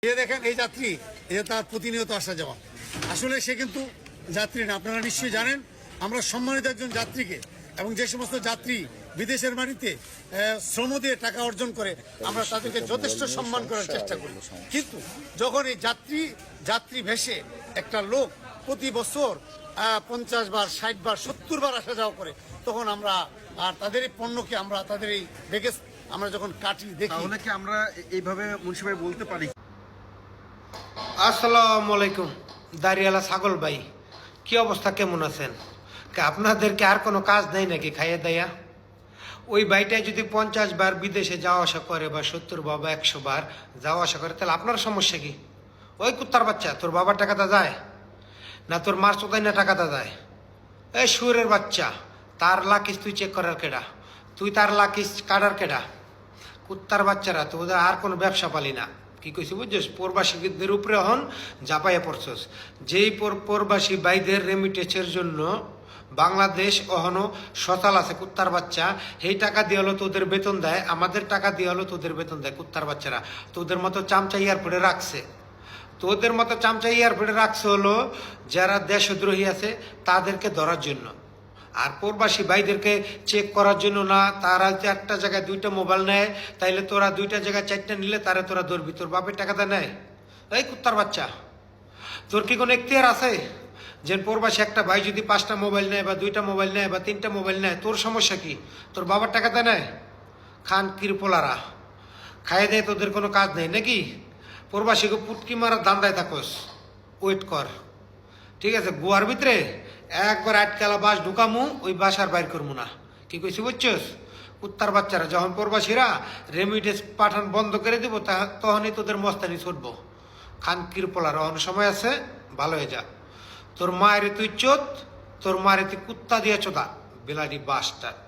দেখেন এই যাত্রী, এই তার প্রতিনিয়ত আসা যাওয়া, আসলে সে কিন্তু যাত্রী না। আপনারা নিশ্চয়ই জানেন আমরা সম্মানিত একজন যাত্রীকে, এবং যে সমস্ত যাত্রী বিদেশের মাটিতে শ্রম দিয়ে টাকা অর্জন করে আমরা তাদেরকে যথেষ্ট সম্মান করার চেষ্টা করি। কিন্তু যখন এই যাত্রী ভেসে একটা লোক প্রতি বছর 50 বার, 60 বার, 70 বার আসা যাওয়া করে, তখন আমরা আর তাদের এই পণ্যকে আমরা তাদের এই ব্যাগেজ আমরা যখন কাটি দেখি, তাহলে কি আমরা এইভাবে মুন্সি ভাই বলতে পারি? আসসালামু আলাইকুম দাঁড়িয়ালা ছাগল ভাই, কি অবস্থা, কেমন আছেন? আপনাদেরকে আর কোনো কাজ নেই নাকি খাইয়ে দেয়া? ওই ভাইটাই যদি 50 বার বিদেশে যাওয়া আসা করে বা 70 বা 100 বার যাওয়া আসা করে, তাহলে আপনার সমস্যা কি? ওই কুত্তার বাচ্চা, তোর বাবার টাকাটা যায় না তোর মার চোদাই না টাকাটা যায়? এই শুয়োরের বাচ্চা, তার লাকিস তুই চেক করার কেডা? তুই তার লাকিস কাটার কেডা? কুত্তার বাচ্চারা, তো ওদের আর কোনো ব্যবসা পালি না। কি কইছি বুঝছিস? প্রবাসীদের উপরে হন ঝাপাইয়া পড়ছস। যেই প্রবাসী ভাইদের রেমিটেন্সের জন্য বাংলাদেশ অহনো সতাল আছে কুত্তার বাচ্চা, সেই টাকা দিয়ে হলো তোদের বেতন দেয়, আমাদের টাকা দিয়ে হলো তোদের বেতন দেয়। কুত্তার বাচ্চারা তোদের মতো চামচা এয়ারপোর্টে রাখছে, তোদের মতো চামচা এয়ারপোর্টে রাখছে হলো যারা দেশদ্রোহী আছে তাদেরকে ধরার জন্য, আর প্রবাসী ভাইদেরকে চেক করার জন্য না। তারা একটা জায়গায় 2টা মোবাইল নেয়, তাইলে তোরা 2টা জায়গায় 4টা নিলে তারা তোরা ধরবি, তোর বাপের টাকাটা নেয়? এই কুত্তার বাচ্চা, তোর কি কোনো এখতিয়ার আছে যে প্রবাসী একটা ভাই যদি 5টা মোবাইল নেয় বা 2টা মোবাইল নেয় বা 3টা মোবাইল নেয়, তোর সমস্যা কি? তোর বাবার টাকাটা নেয়? খান কিরপোলারা খাইয়ে দেয়, তোদের কোনো কাজ নেই নাকি? প্রবাসীকে পুটকি মারার ধান্দায় থাকোস, ওয়েট কর, ঠিক আছে? গোয়ার ভিতরে একবার আটকালা বাস ঢুকামু, ওই বাস আর বাইর করবো না। কি কইছি বুঝছস? কুত্তার বাচ্চারা, যখন প্রবাসীরা রেমিটেন্স পাঠান বন্ধ করে দিব, তখনই তোদের মস্তানি ছুটবো। খান কিরপোলার অন্য সময় আছে, ভালো হয়ে যা। তোর মায়ের তুই চোদ, তোর মায়ের তুই কুত্তা দিয়ে চোদা, বিলাডি বাস্টার্ড।